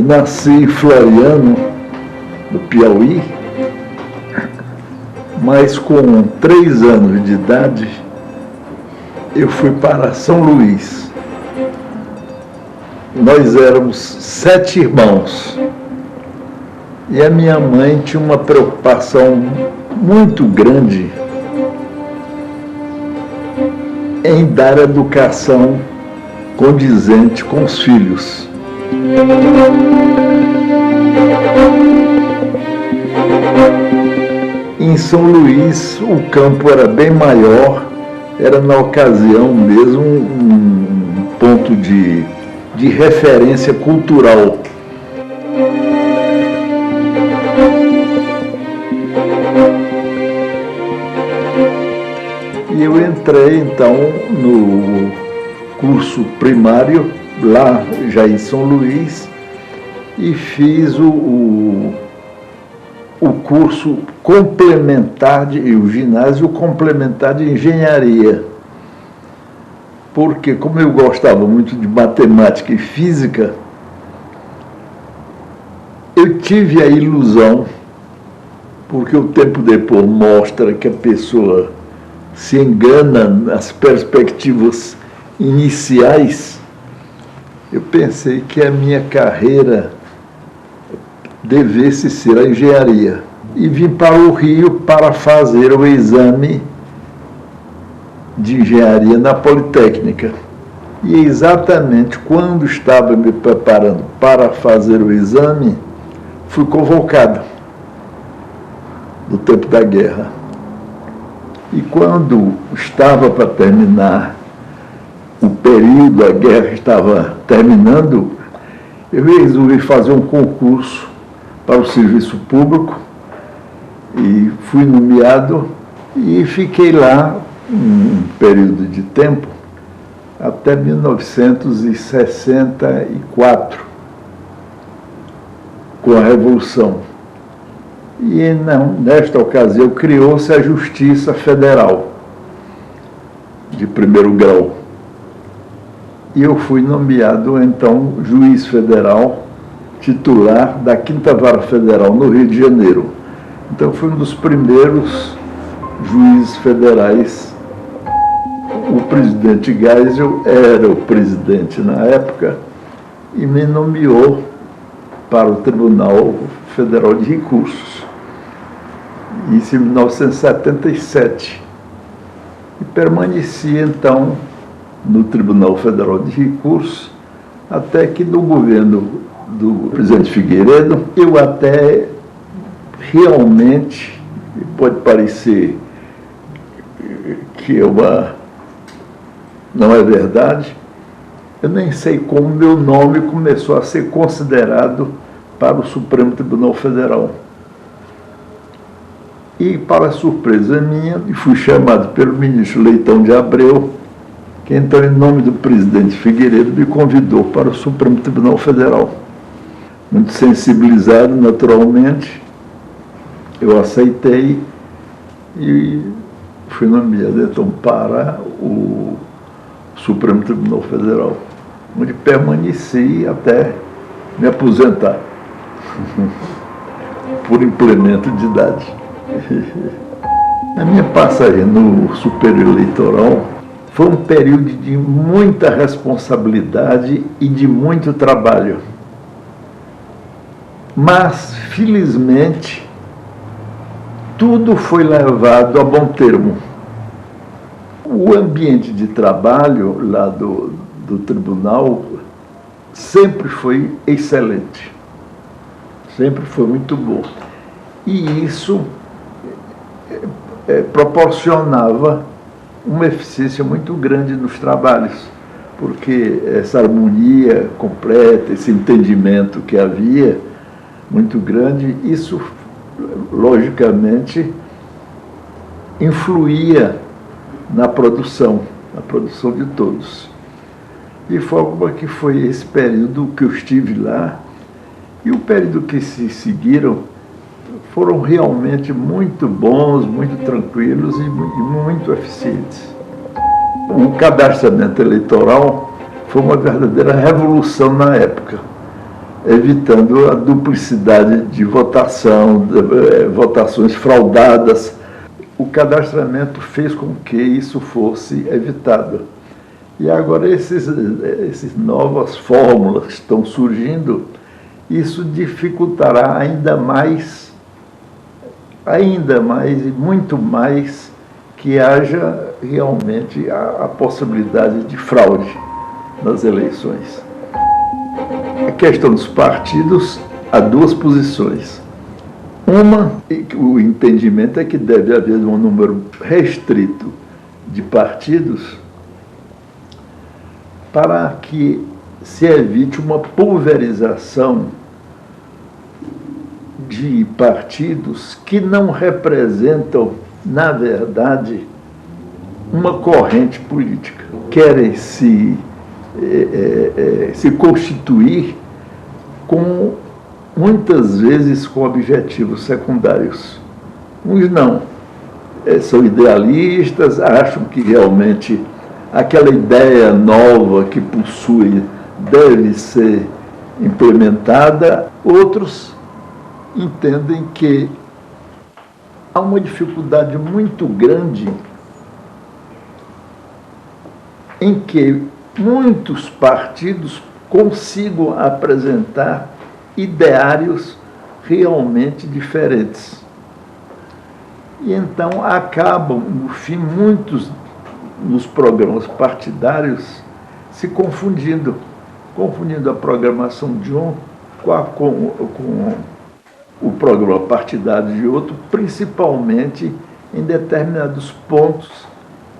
nasci em Floriano, no Piauí, mas com 3 anos de idade eu fui para São Luís. Nós éramos 7 irmãos e a minha mãe tinha uma preocupação muito grande em dar educação condizente com os filhos. Em São Luís, o campo era bem maior, era na ocasião mesmo um ponto de referência cultural. E eu entrei então no curso primário, lá já em São Luís, e fiz o curso complementar, o ginásio complementar de engenharia. Porque, como eu gostava muito de matemática e física, eu tive a ilusão, porque o tempo depois mostra que a pessoa se engana nas perspectivas iniciais, eu pensei que a minha carreira devesse ser a engenharia. E vim para o Rio para fazer o exame de engenharia na Politécnica. E exatamente quando estava me preparando para fazer o exame, fui convocado no tempo da guerra. E quando estava para terminar o período, a guerra estava terminando, eu resolvi fazer um concurso para o serviço público e fui nomeado e fiquei lá um período de tempo até 1964, com a Revolução. E nesta ocasião criou-se a Justiça Federal de primeiro grau. E eu fui nomeado, então, juiz federal titular da 5ª Vara Federal no Rio de Janeiro. Então, fui um dos primeiros juízes federais. O presidente Geisel era o presidente na época e me nomeou para o Tribunal Federal de Recursos. Isso em 1977. E permaneci, então, no Tribunal Federal de Recursos, até que no governo do presidente Figueiredo, eu até realmente, pode parecer que não é verdade, eu nem sei como meu nome começou a ser considerado para o Supremo Tribunal Federal. E, para surpresa minha, fui chamado pelo ministro Leitão de Abreu, que então, em nome do presidente Figueiredo, me convidou para o Supremo Tribunal Federal. Muito sensibilizado, naturalmente, eu aceitei e fui nomeado, então, para o Supremo Tribunal Federal, onde permaneci até me aposentar, por implemento de idade. A minha passagem no Superior Eleitoral foi um período de muita responsabilidade e de muito trabalho. Mas, felizmente, tudo foi levado a bom termo. O ambiente de trabalho lá do tribunal sempre foi excelente, sempre foi muito bom. E isso proporcionava uma eficiência muito grande nos trabalhos, porque essa harmonia completa, esse entendimento que havia muito grande, isso, logicamente, influía na produção de todos. De forma que foi esse período que eu estive lá, e o período que se seguiram foram realmente muito bons, muito tranquilos e muito eficientes. O cadastramento eleitoral foi uma verdadeira revolução na época, evitando a duplicidade de votação, votações fraudadas. O cadastramento fez com que isso fosse evitado. E agora essas novas fórmulas que estão surgindo, isso dificultará ainda mais, muito mais, que haja realmente a possibilidade de fraude nas eleições. A questão dos partidos, há duas posições. Uma, o entendimento é que deve haver um número restrito de partidos para que se evite uma pulverização de partidos que não representam, na verdade, uma corrente política. Querem se constituir muitas vezes com objetivos secundários. Uns não, são idealistas, acham que realmente aquela ideia nova que possui deve ser implementada. Outros entendem que há uma dificuldade muito grande em que muitos partidos consigam apresentar ideários realmente diferentes. E então acabam, no fim, muitos nos programas partidários se confundindo a programação de um com o programa partidário de outro, principalmente em determinados pontos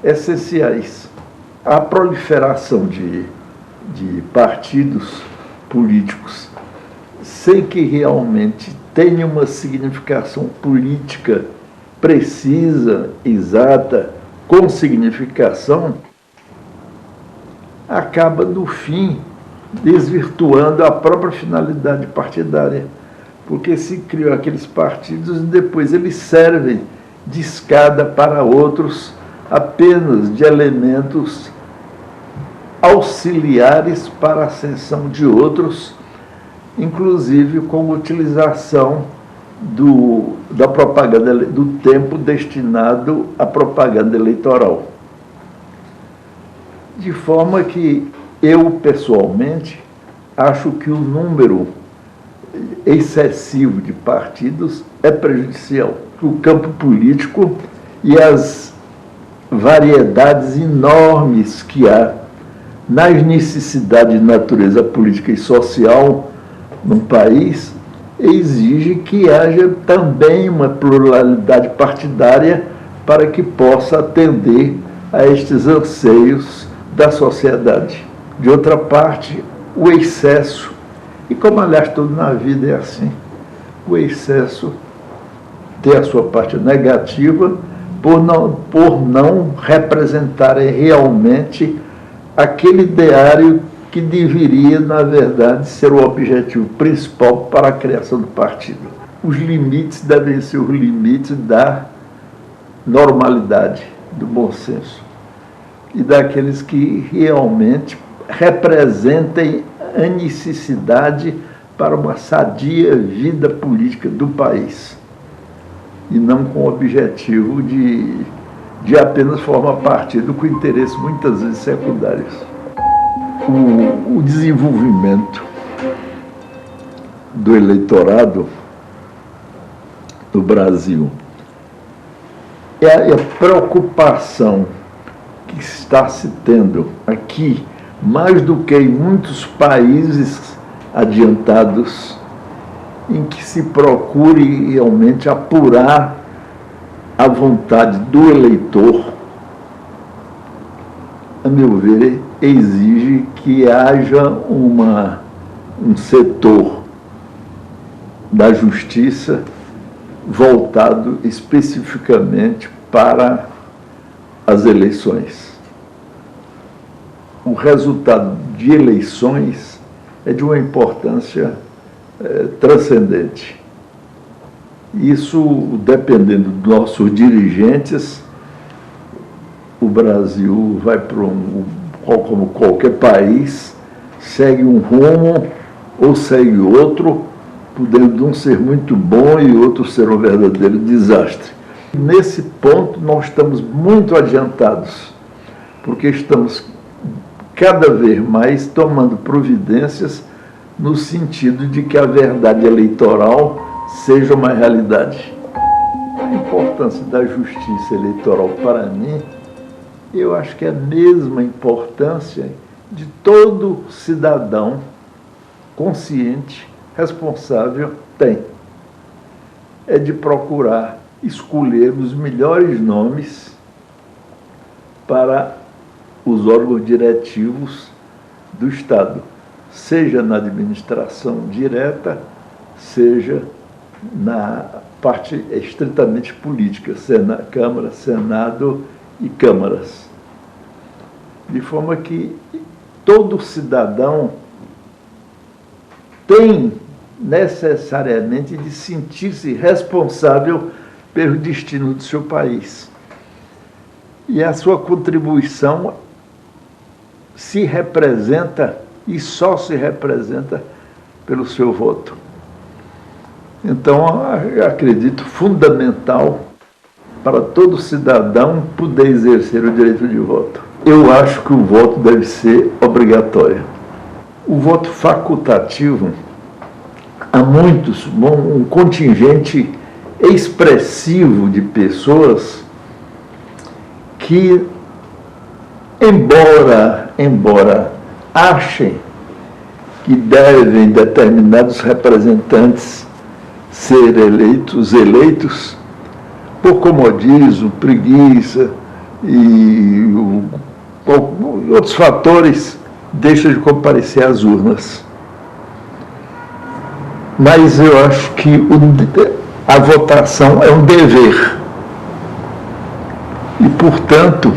essenciais. A proliferação de partidos políticos sem que realmente tenha uma significação política precisa, exata, com significação, acaba, no fim, desvirtuando a própria finalidade partidária, porque se criam aqueles partidos e depois eles servem de escada para outros, apenas de elementos auxiliares para a ascensão de outros, inclusive com utilização da propaganda, do tempo destinado à propaganda eleitoral. De forma que eu, pessoalmente, acho que o número excessivo de partidos é prejudicial. O campo político e as variedades enormes que há nas necessidades de natureza política e social num país exige que haja também uma pluralidade partidária para que possa atender a estes anseios da sociedade. De outra parte, o excesso, e como aliás tudo na vida é assim, o excesso tem a sua parte negativa por não representarem realmente aquele ideário que deveria, na verdade, ser o objetivo principal para a criação do partido. Os limites devem ser os limites da normalidade, do bom senso, e daqueles que realmente representem a necessidade para uma sadia vida política do país, e não com o objetivo de apenas formar partido com interesses muitas vezes secundários. O desenvolvimento do eleitorado no Brasil e a preocupação que está se tendo aqui, mais do que em muitos países adiantados, em que se procure realmente apurar a vontade do eleitor, a meu ver, exige que haja um setor da justiça voltado especificamente para as eleições. O resultado de eleições é de uma importância transcendente. Isso, dependendo dos nossos dirigentes, o Brasil vai para como qualquer país, segue um rumo ou segue outro, podendo um ser muito bom e outro ser um verdadeiro desastre. Nesse ponto, nós estamos muito adiantados, porque estamos cada vez mais tomando providências no sentido de que a verdade eleitoral seja uma realidade. A importância da justiça eleitoral para mim, eu acho que é a mesma importância de todo cidadão consciente, responsável, tem. É de procurar escolher os melhores nomes para os órgãos diretivos do Estado, seja na administração direta, seja na parte estritamente política, Câmara, Senado e câmaras. De forma que todo cidadão tem necessariamente de sentir-se responsável pelo destino do seu país. E a sua contribuição se representa e só se representa pelo seu voto. Então, eu acredito fundamental para todo cidadão poder exercer o direito de voto. Eu acho que o voto deve ser obrigatório. O voto facultativo, há muitos, um contingente expressivo de pessoas que, embora achem que devem determinados representantes ser eleitos por comodismo, preguiça e outros fatores, deixam de comparecer às urnas. Mas eu acho que a votação é um dever. E, portanto,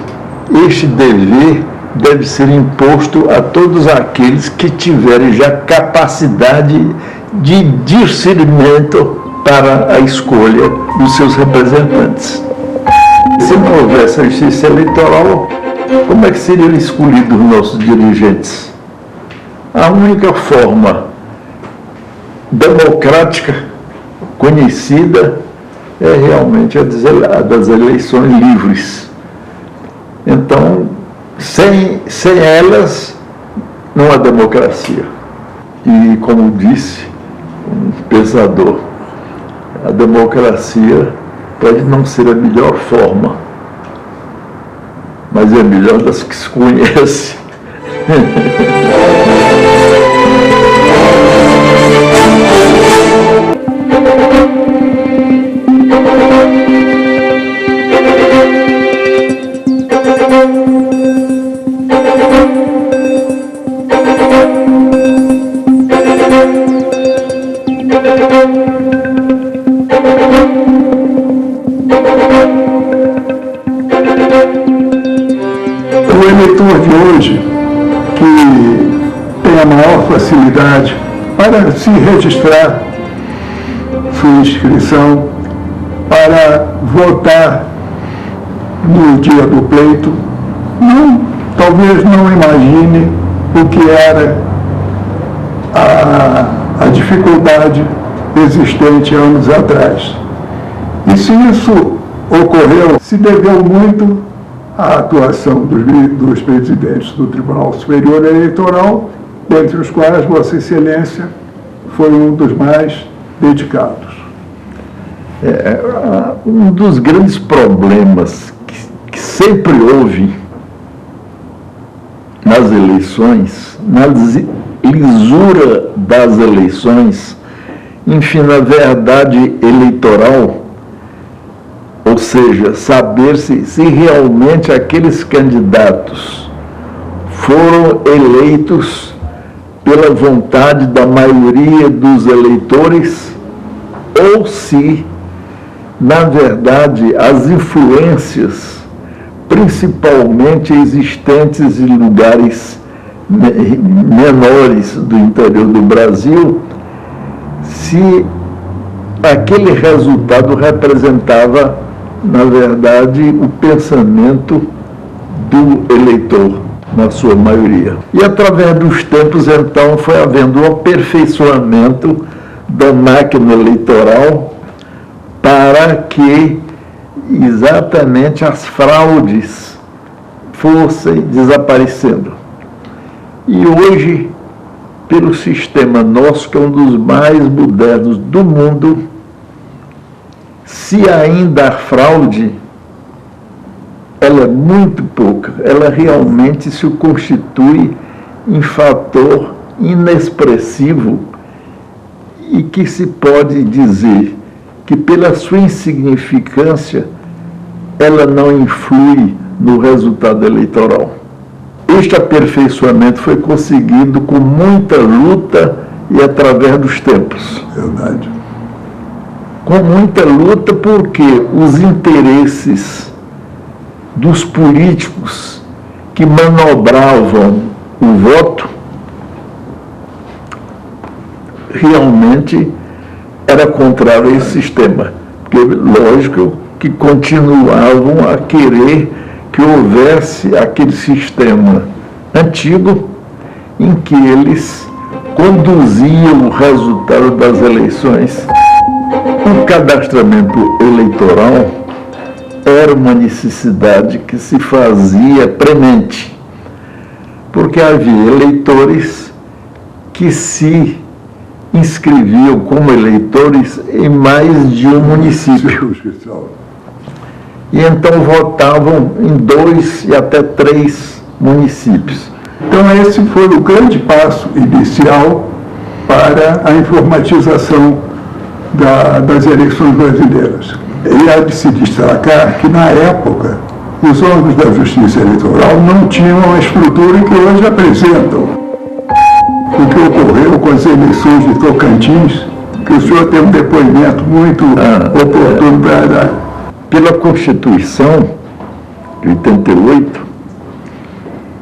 este dever deve ser imposto a todos aqueles que tiverem já capacidade de discernimento para a escolha dos seus representantes. Se não houvesse a justiça eleitoral, como é que seriam escolhidos os nossos dirigentes? A única forma democrática conhecida é realmente a das eleições livres. Então, sem elas, não há democracia. E, como disse um pensador, a democracia pode não ser a melhor forma, mas é a melhor das que se conhece. O eleitor de hoje, que tem a maior facilidade para se registrar sua inscrição, para votar no dia do pleito, talvez não imagine o que era a dificuldade existente anos atrás. E se isso ocorreu, se deveu muito à atuação dos presidentes do Tribunal Superior Eleitoral, dentre os quais Vossa Excelência foi um dos mais dedicados. Um dos grandes problemas que sempre houve nas eleições, na lisura das eleições, enfim, na verdade eleitoral, ou seja, saber se realmente aqueles candidatos foram eleitos pela vontade da maioria dos eleitores ou se, na verdade, as influências, principalmente existentes em lugares menores do interior do Brasil, se aquele resultado representava, na verdade, o pensamento do eleitor. na sua maioria. E através dos tempos, então, foi havendo um aperfeiçoamento da máquina eleitoral para que exatamente as fraudes fossem desaparecendo. E hoje, pelo sistema nosso, que é um dos mais modernos do mundo, se ainda há fraude, ela é muito pouca, ela realmente se constitui em fator inexpressivo e que se pode dizer que, pela sua insignificância, ela não influi no resultado eleitoral. Este aperfeiçoamento foi conseguido com muita luta e através dos tempos. Verdade. Com muita luta, porque os interesses dos políticos que manobravam o voto realmente era contrário a esse sistema. Porque, lógico, que continuavam a querer que houvesse aquele sistema antigo em que eles conduziam o resultado das eleições. O cadastramento eleitoral era uma necessidade que se fazia premente, porque havia eleitores que se inscreviam como eleitores em mais de um município. E então votavam em 2 e até 3 municípios. Então esse foi o grande passo inicial para a informatização das eleições brasileiras. E há de se destacar que, na época, os órgãos da Justiça Eleitoral não tinham a estrutura que hoje apresentam. O que ocorreu com as eleições de Tocantins, que o senhor tem um depoimento muito oportuno para dar. Pela Constituição de 88,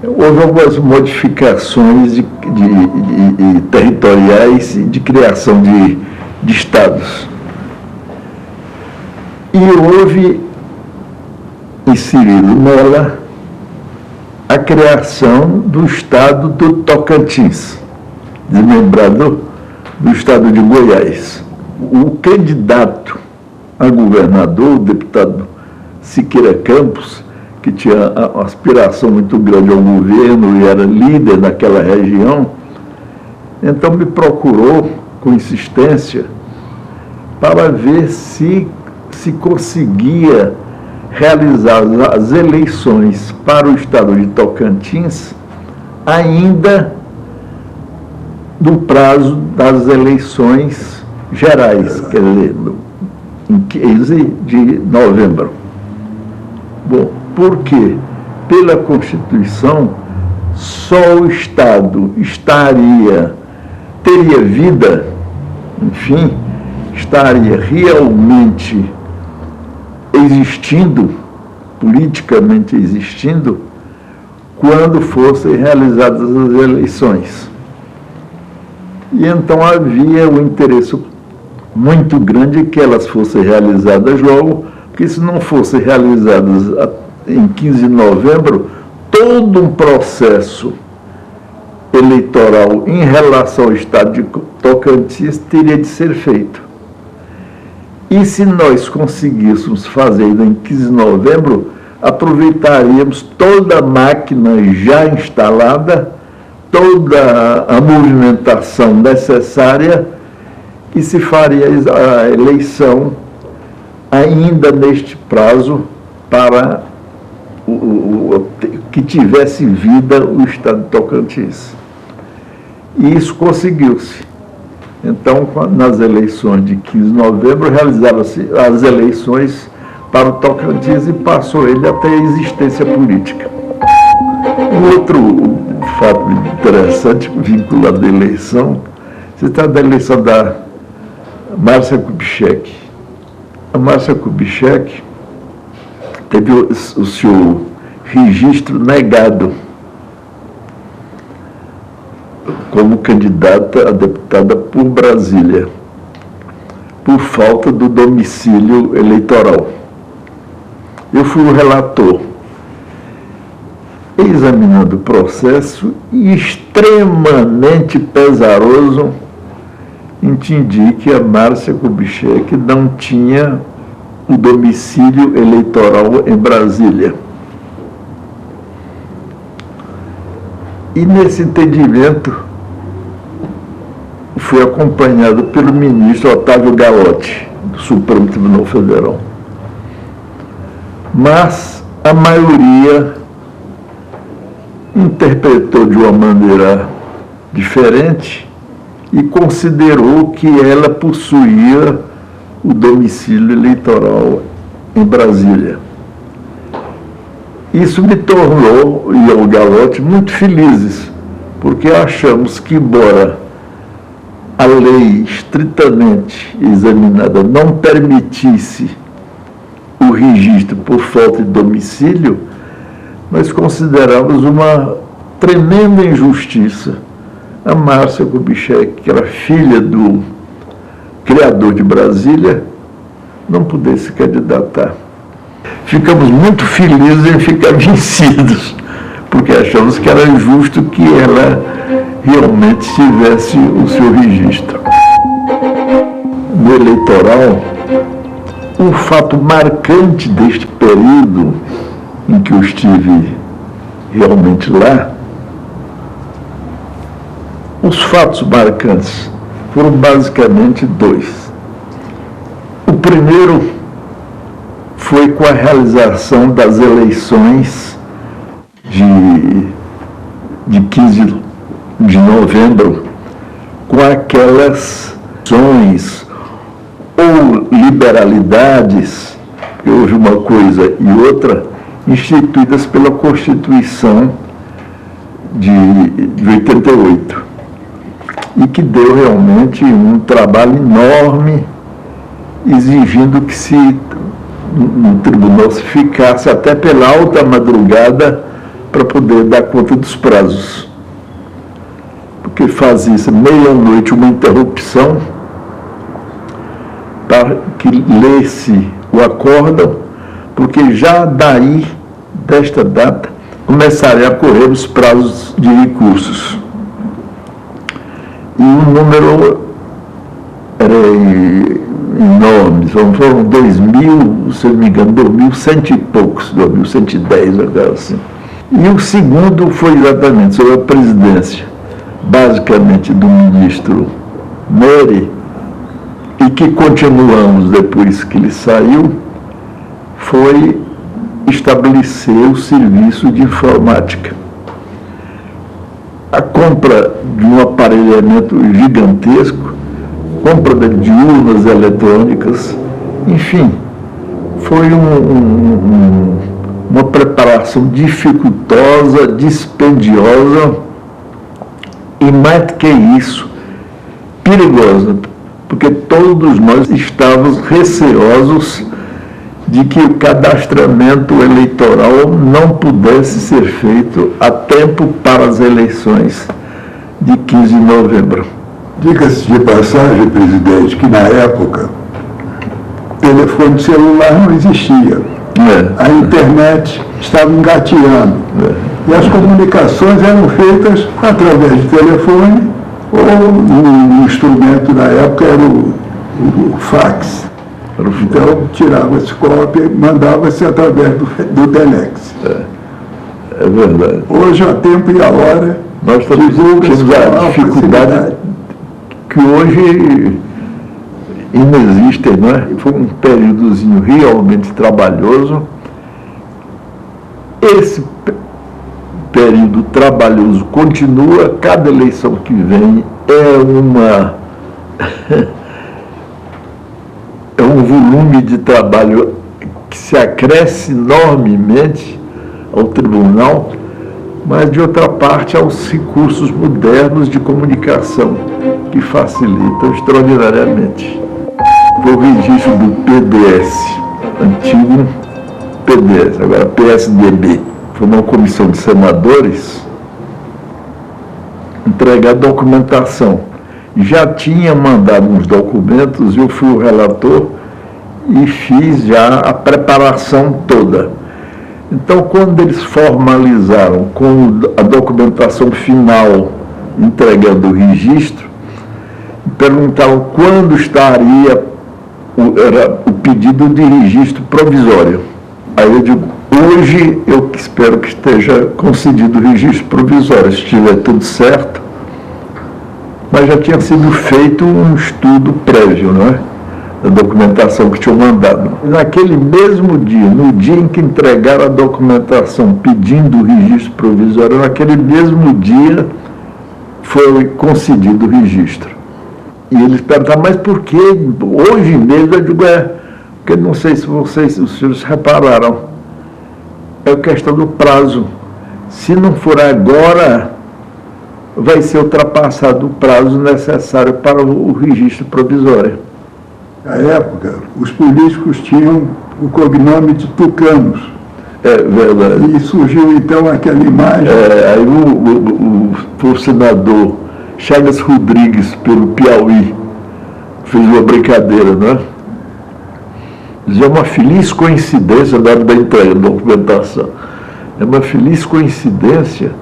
houve algumas modificações territoriais de criação de estados. E houve inserido nela a criação do estado do Tocantins, desmembrado do estado de Goiás. O candidato a governador, o deputado Siqueira Campos, que tinha uma aspiração muito grande ao governo e era líder naquela região, então me procurou com insistência para ver se conseguia realizar as eleições para o estado de Tocantins ainda no prazo das eleições gerais, quer dizer, em 15 de novembro. Bom, por quê? Pela Constituição, só o Estado teria vida, enfim, estaria realmente existindo, politicamente existindo, quando fossem realizadas as eleições. E então havia um interesse muito grande que elas fossem realizadas logo, porque se não fossem realizadas em 15 de novembro, todo um processo eleitoral em relação ao estado de Tocantins teria de ser feito. E se nós conseguíssemos fazer em 15 de novembro, aproveitaríamos toda a máquina já instalada, toda a movimentação necessária e se faria a eleição ainda neste prazo para que tivesse vida o estado de Tocantins. E isso conseguiu-se. Então, nas eleições de 15 de novembro, realizaram-se as eleições para o Tocantins e passou ele até a existência política. Um outro fato interessante vinculado à eleição, se trata da eleição da Márcia Kubitschek. A Márcia Kubitschek teve o seu registro negado como candidata a deputada por Brasília, por falta do domicílio eleitoral. Eu fui o relator. examinando o processo e extremamente pesaroso, entendi que a Márcia Kubitschek não tinha o domicílio eleitoral em Brasília. E nesse entendimento fui acompanhado pelo ministro Otávio Galotti, do Supremo Tribunal Federal. Mas a maioria interpretou de uma maneira diferente e considerou que ela possuía o domicílio eleitoral em Brasília. Isso me tornou, e o Galotti, muito felizes, porque achamos que, embora a lei estritamente examinada não permitisse o registro por falta de domicílio, nós consideramos uma tremenda injustiça a Márcia Kubitschek, que era filha do criador de Brasília, não pudesse se candidatar. Ficamos muito felizes em ficar vencidos, porque achamos que era justo que ela realmente tivesse o seu registro. No eleitoral, um fato marcante deste período em que eu estive realmente lá, os fatos marcantes foram basicamente dois. O primeiro foi com a realização das eleições de 15 de novembro, com aquelas ações ou liberalidades, que houve uma coisa e outra, instituídas pela Constituição de 88, e que deu realmente um trabalho enorme, exigindo que no tribunal se ficasse até pela alta madrugada para poder dar conta dos prazos. Porque fazia-se meia-noite uma interrupção para que lesse o acórdão, porque já daí, desta data, começariam a correr os prazos de recursos. E o número era enorme, foram 2.000, se não me engano, 2.100 e poucos, 2.110, assim. E o segundo foi exatamente sobre a presidência, basicamente do ministro Neri, e que continuamos depois que ele saiu, foi estabelecer o serviço de informática. A compra de um aparelhamento gigantesco, compra de urnas eletrônicas, enfim, foi uma preparação dificultosa, dispendiosa e, mais do que isso, perigosa, porque todos nós estávamos receosos de que o cadastramento eleitoral não pudesse ser feito a tempo para as eleições de 15 de novembro. Diga-se de passagem, presidente, que na época telefone celular não existia. A internet estava engateando. E as comunicações eram feitas através de telefone, ou o instrumento na época era o fax. Então, tirava-se cópia e mandava-se através do Telex. É verdade. Hoje, a tempo e a hora, nós temos a dificuldade que hoje inexiste, não é? Foi um períodozinho realmente trabalhoso. Esse período trabalhoso continua, cada eleição que vem é um volume de trabalho que se acresce enormemente ao tribunal, mas, de outra parte, aos recursos modernos de comunicação, que facilitam extraordinariamente. O registro do PDS, antigo PDS, agora PSDB, foi uma comissão de senadores entregar documentação. Já tinha mandado uns documentos, eu fui o relator e fiz já a preparação toda. Então, quando eles formalizaram com a documentação final entregando o registro, perguntaram quando estaria o pedido de registro provisório. Aí eu digo, hoje eu espero que esteja concedido o registro provisório, se estiver tudo certo, mas já tinha sido feito um estudo prévio, não é? Da documentação que tinham mandado. Naquele mesmo dia, no dia em que entregaram a documentação pedindo o registro provisório, naquele mesmo dia foi concedido o registro. E eles perguntaram, mas por que hoje mesmo? Eu digo, porque não sei se os senhores repararam, é a questão do prazo. Se não for agora, vai ser ultrapassado o prazo necessário para o registro provisório. Na época, os políticos tinham o cognome de tucanos. É verdade. E surgiu então aquela imagem. Aí o senador Chagas Rodrigues, pelo Piauí, fez uma brincadeira, né? Dizia, uma feliz coincidência na hora da entrega da documentação. É uma feliz coincidência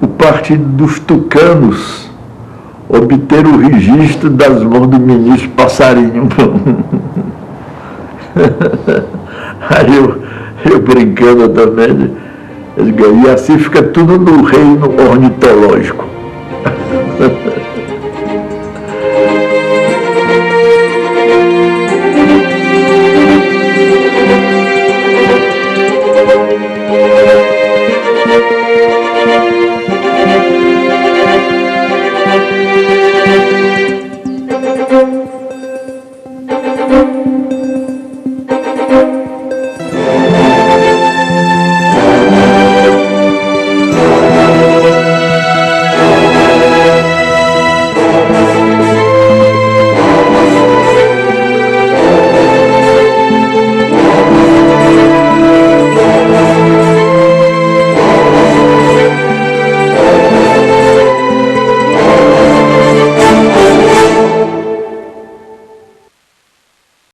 o Partido dos Tucanos obter o registro das mãos do ministro Passarinho. Aí eu brincando também, e assim fica tudo no reino ornitológico.